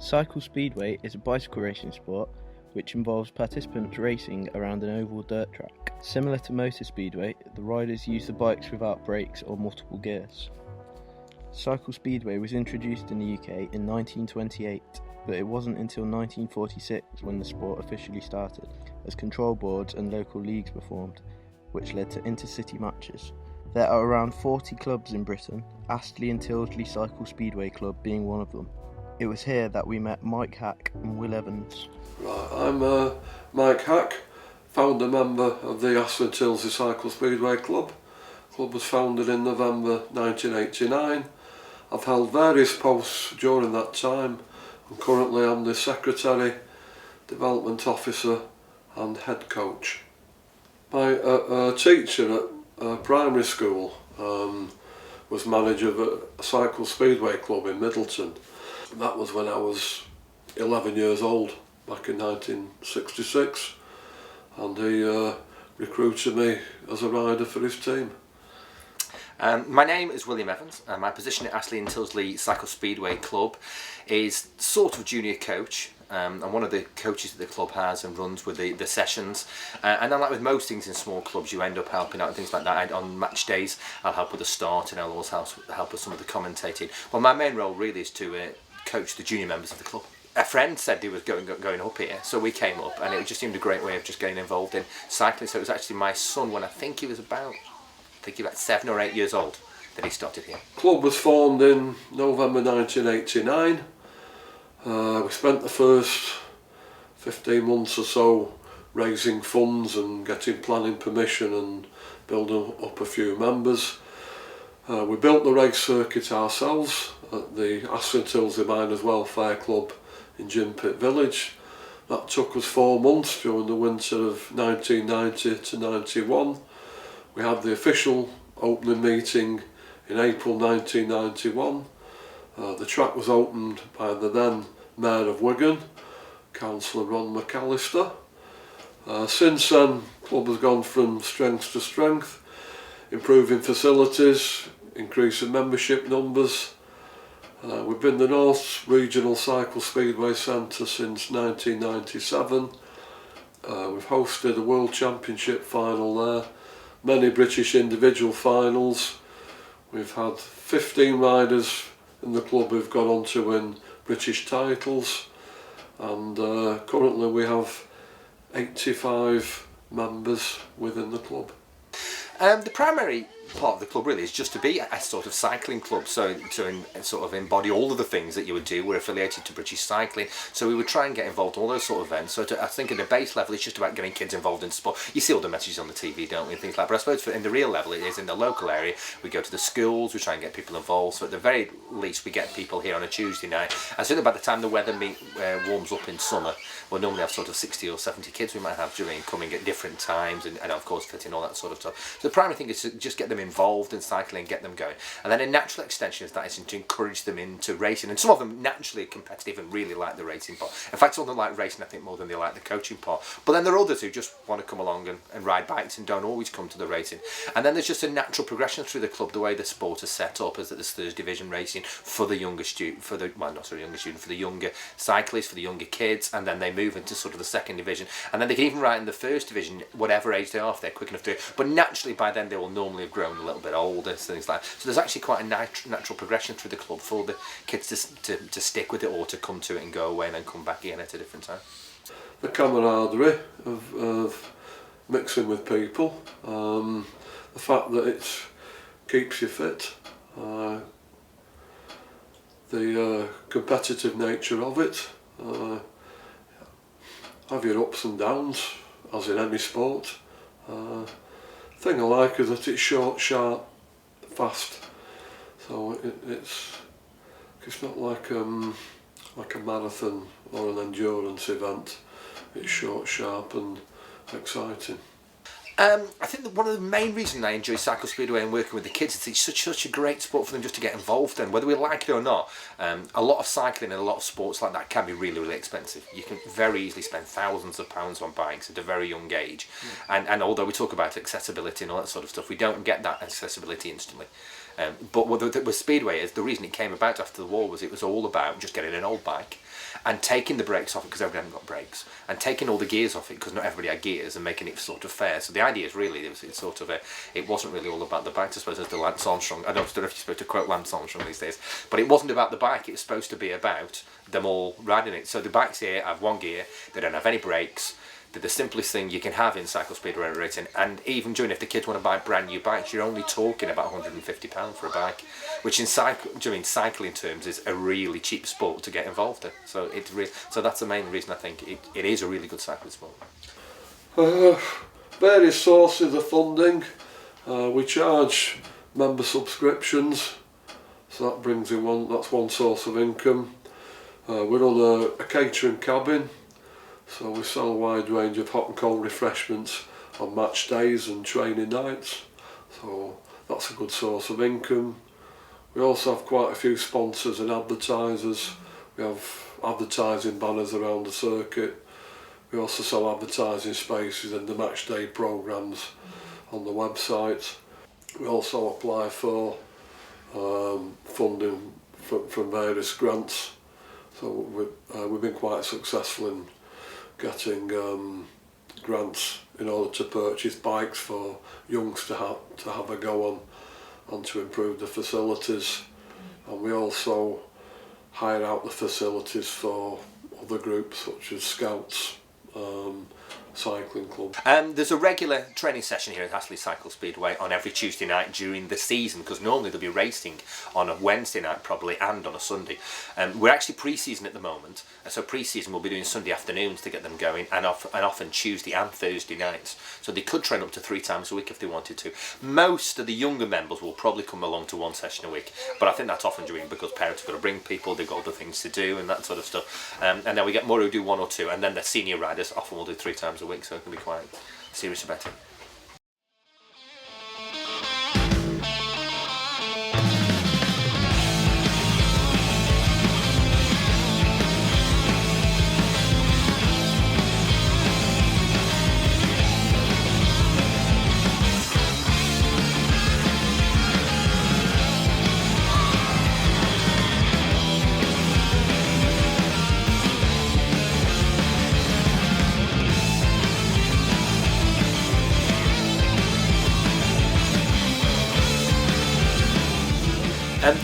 Cycle Speedway is a bicycle racing sport which involves participants racing around an oval dirt track. Similar to motor speedway, the riders use the bikes without brakes or multiple gears. Cycle Speedway was introduced in the UK in 1928, but it wasn't until 1946 when the sport officially started, as control boards and local leagues were formed, which led to intercity matches. There are around 40 clubs in Britain, Astley and Tyldesley Cycle Speedway Club being one of them. It was here that we met Mike Hack and Will Evans. Right, I'm Mike Hack, founder member of the Astley and Tyldesley Cycle Speedway Club. The club was founded in November 1989. I've held various posts during that time, and currently I'm the Secretary, Development Officer and Head Coach. My teacher at primary school was manager of a Cycle Speedway Club in Middleton. That was when I was 11 years old, back in 1966, and he recruited me as a rider for his team. My name is William Evans, and my position at Astley and Tyldesley Cycle Speedway Club is sort of junior coach. I'm one of the coaches that the club has and runs with the sessions, and then like with most things in small clubs, you end up helping out and things like that. On match days I'll help with the start, and I'll also help with some of the commentating. Well, my main role really is to coach the junior members of the club. A friend said he was going up here, so we came up, and it just seemed a great way of just getting involved in cycling. So it was actually my son, when I think he was about 7 or 8 years old, that he started here. The club was formed in November 1989. We spent the first 15 months or so raising funds and getting planning permission and building up a few members. We built the race circuit ourselves at the Astley and Tyldesley Miners Welfare Club in Gympit Village. That took us 4 months during the winter of 1990 to 91. We had the official opening meeting in April 1991. The track was opened by the then Mayor of Wigan, Councillor Ron McAllister. Since then, the club has gone from strength to strength, improving facilities, increasing membership numbers. We've been the North Regional Cycle Speedway Centre since 1997. We've hosted a World Championship final there, many British individual finals. We've had 15 riders in the club who've gone on to win British titles, and currently we have 85 members within the club. The primary part of the club really is just to be a sort of cycling club, so to sort of embody all of the things that you would do. We're affiliated to British Cycling, so we would try and get involved in all those sort of events. So I think at the base level it's just about getting kids involved in sport. You see all the messages on the TV, don't we, and things like that, but I suppose in the real level it is in the local area. We go to the schools, we try and get people involved, so at the very least we get people here on a Tuesday night, and certainly by the time the weather warms up in summer, we'll normally have sort of 60 or 70 kids we might have coming at different times, and of course fitting all that sort of stuff. So the primary thing is to just get them involved in cycling, get them going, and then a natural extension of that is to encourage them into racing. And some of them naturally competitive and really like the racing part. In fact, some of them like racing I think more than they like the coaching part, but then there are others who just want to come along and ride bikes and don't always come to the racing. And then there's just a natural progression through the club. The way the sport is set up is that there's third division racing for the younger student, for the younger cyclists, for the younger kids, and then they move into sort of the second division, and then they can even ride in the first division whatever age they are if they're quick enough to do it. But naturally by then they will normally have grown a little bit older, things like that. So there's actually quite a natural progression through the club for the kids to stick with it, or to come to it and go away and then come back again at a different time. The camaraderie of mixing with people, the fact that it keeps you fit, the competitive nature of it, have your ups and downs as in any sport. The thing I like is that it's short, sharp, fast, so it's not like a marathon or an endurance event. It's short, sharp and exciting. I think that one of the main reasons I enjoy Cycle Speedway and working with the kids is it's such a great sport for them just to get involved in, whether we like it or not. A lot of cycling and a lot of sports like that can be really, really expensive. You can very easily spend thousands of pounds on bikes at a very young age. And although we talk about accessibility and all that sort of stuff, we don't get that accessibility instantly. But with Speedway, the reason it came about after the war was it was all about just getting an old bike and taking the brakes off it, because everybody hadn't got brakes, and taking all the gears off it because not everybody had gears, and making it sort of fair. So the idea is really it wasn't really all about the bike. I suppose as the Lance Armstrong, I don't know if you're supposed to quote Lance Armstrong these days, but it wasn't about the bike. It was supposed to be about them all riding it. So the bikes here have one gear, they don't have any brakes. They're the simplest thing you can have in cycle speedway racing, and even if the kids want to buy brand new bikes, you're only talking about £150 for a bike, which in cycling terms is a really cheap sport to get involved in. So so that's the main reason I think it is a really good cycling sport. Various sources of funding. We charge member subscriptions, so that brings in that's one source of income. We run a catering cabin. So we sell a wide range of hot and cold refreshments on match days and training nights. So that's a good source of income. We also have quite a few sponsors and advertisers. We have advertising banners around the circuit. We also sell advertising spaces in the match day programmes on the website. We also apply for funding from various grants. So we've been quite successful in getting grants in order to purchase bikes for youngs to have a go on to improve the facilities, and we also hire out the facilities for other groups such as Scouts, cycling club. There's a regular training session here at Astley Cycle Speedway on every Tuesday night during the season, because normally they'll be racing on a Wednesday night probably and on a Sunday. We're actually pre-season at the moment, so pre-season we'll be doing Sunday afternoons to get them going, and often Tuesday and Thursday nights. So they could train up to 3 times a week if they wanted to. Most of the younger members will probably come along to 1 session a week, but I think that's often doing because parents have got to bring people, they've got other things to do and that sort of stuff. And then we get more who do 1 or 2, and then the senior riders often will do 3 times a week, so it can be quite serious about it.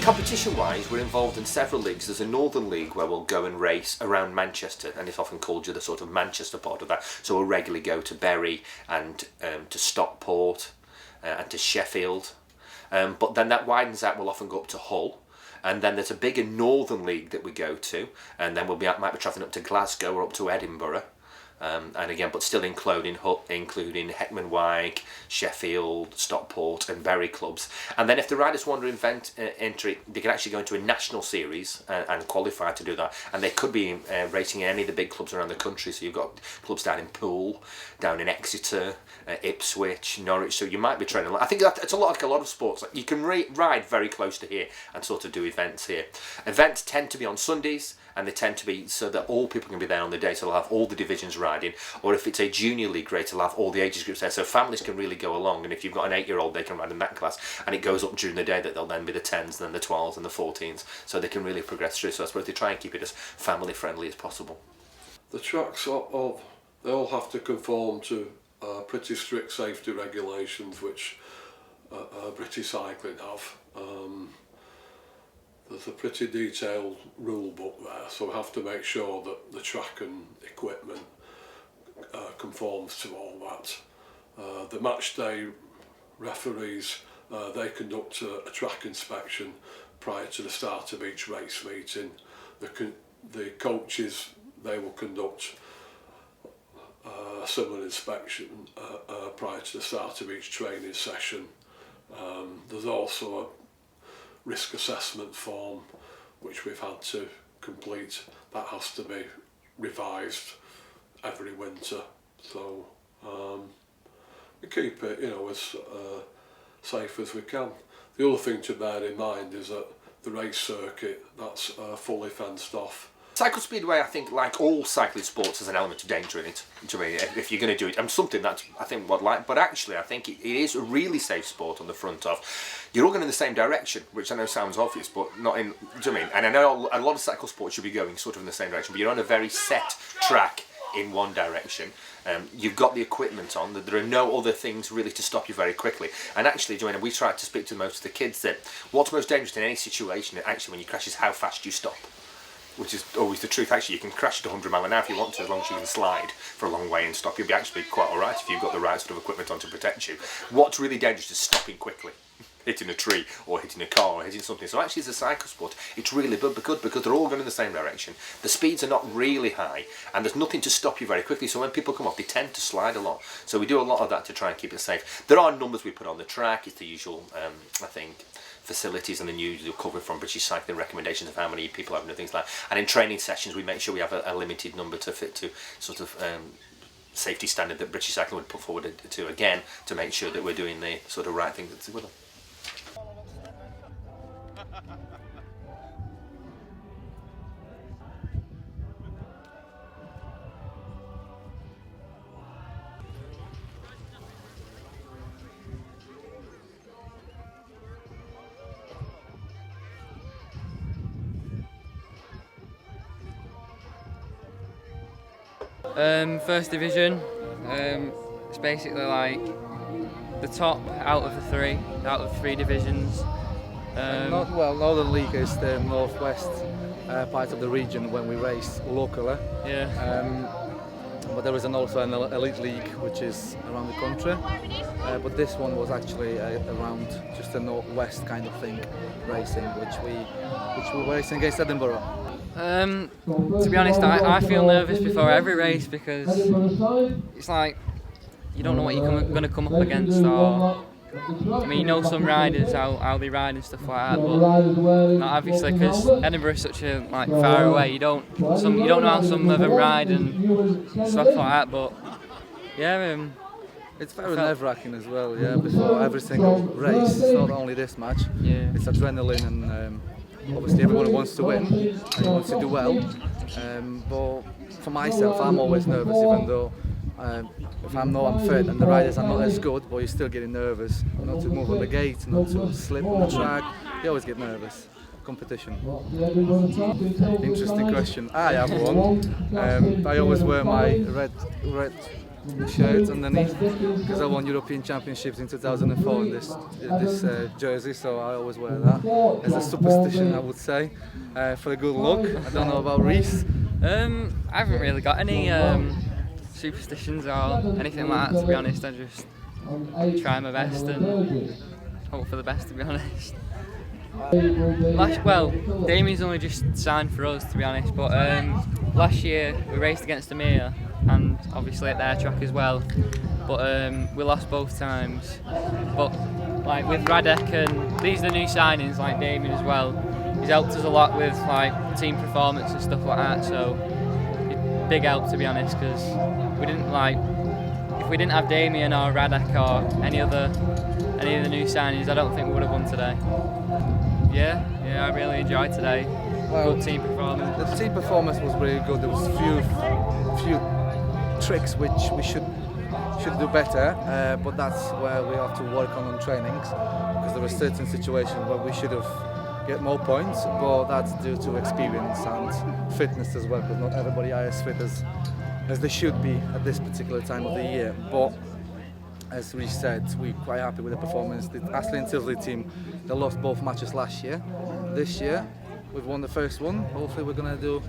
Competition-wise, we're involved in several leagues. There's a Northern League where we'll go and race around Manchester, and it's often called the sort of Manchester part of that. So we'll regularly go to Bury and to Stockport and to Sheffield. But then that widens out, we'll often go up to Hull. And then there's a bigger Northern League that we go to, and then might be travelling up to Glasgow or up to Edinburgh. And again, but still including Heckman Wyke, Sheffield, Stockport and Bury clubs. And then if the riders want to enter, they can actually go into a national series and qualify to do that. And they could be racing in any of the big clubs around the country. So you've got clubs down in Poole, down in Exeter, Ipswich, Norwich. So you might be training. I think it's like a lot of sports. Like you can ride very close to here and sort of do events here. Events tend to be on Sundays, and they tend to be so that all people can be there on the day, so they'll have all the divisions riding. Or if it's a junior league race, they'll have all the ages groups there, so families can really go along, and if you've got an 8-year-old, they can ride in that class, and it goes up during the day that they'll then be the 10s, then the 12s and the 14s, so they can really progress through. So I suppose they try and keep it as family friendly as possible. The tracks they all have to conform to pretty strict safety regulations which British cycling have. There's a pretty detailed rule book there, so we have to make sure that the track and equipment conforms to all that. The match day referees, they conduct a track inspection prior to the start of each race meeting. The coaches, they will conduct a similar inspection prior to the start of each training session. There's also a risk assessment form which we've had to complete. That has to be revised every winter, so we keep it as safe as we can. The other thing to bear in mind is that the race circuit, that's fully fenced off, Cycle Speedway, I think, like all cycling sports, has an element of danger in it. To me, if you're going to do it, and something that's, I think, but actually, I think it is a really safe sport on the front of. You're all going in the same direction, which I know sounds obvious, but not in. Do you know what I mean? And I know a lot of cycle sports should be going sort of in the same direction, but you're on a very set track in one direction. You've got the equipment on, that there are no other things really to stop you very quickly. And actually, Joanna, we tried to speak to most of the kids that what's most dangerous in any situation, actually, when you crash, is how fast you stop. Which is always the truth. Actually, you can crash at 100 miles an hour if you want to, as long as you can slide for a long way and stop. You'll be actually quite alright if you've got the right sort of equipment on to protect you. What's really dangerous is stopping quickly. Hitting a tree, or hitting a car, or hitting something. So actually, as a cycle sport, it's really good because they're all going in the same direction. The speeds are not really high, and there's nothing to stop you very quickly. So when people come off, they tend to slide a lot. So we do a lot of that to try and keep it safe. There are numbers we put on the track. It's the usual, I think, facilities and the new cover from British Cycling recommendations of how many people have and things like that. And in training sessions, we make sure we have a limited number to fit to sort of safety standard that British Cycling would put forward to, again, to make sure that we're doing the sort of right thing that's with them. First division, it's basically like the top out of the three divisions. Northern League is the northwest part of the region when we race locally. Yeah. But there is also an elite league which is around the country. But this one was actually around just the northwest kind of thing, racing, which we were racing against Edinburgh. To be honest, I feel nervous before every race because it's like you don't know what you're going to come up against. Or, I mean, you know some riders how they ride and stuff like that, but not obviously because Edinburgh is such a far away. You don't know how some of them ride and stuff like that. But yeah, it's very nerve-wracking as well. Yeah, before every single race, it's not only this match. Yeah, it's adrenaline and. Obviously everyone wants to win and wants to do well, but for myself I'm always nervous, even though if I'm fit and the riders are not as good, but you're still getting nervous not to move on the gate, not to slip on the track. You always get nervous. Competition. Interesting question. I have one. I always wear my red shirt underneath because I won European Championships in 2004 in this jersey, so I always wear that as a superstition, I would say, for a good look. I don't know about Reese. I haven't really got any superstitions or anything like that, to be honest. I just try my best and hope for the best, to be honest. Damien's only just signed for us, to be honest, but last year we raced against Amir and obviously at their track as well, but we lost both times. But with Radek and these are the new signings, like Damien as well, he's helped us a lot with team performance and stuff like that, so big help, to be honest, because if we didn't have Damien or Radek or any of the new signings, I don't think we would have won today. Yeah, I really enjoyed today. Good team performance. The team performance was really good. There was few tricks which we should do better, but that's where we have to work on trainings, because there were certain situations where we should have get more points, but that's due to experience and fitness as well, because not everybody are as fit as they should be at this particular time of the year. But as we said, we're quite happy with the performance. The Astley and Tyldesley team, they lost both matches last year. This year, we've won the first one. Hopefully we're going to do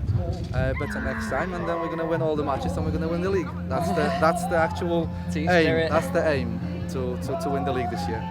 better next time, and then we're going to win all the matches and we're going to win the league. That's the actual aim. That's the aim, to win the league this year.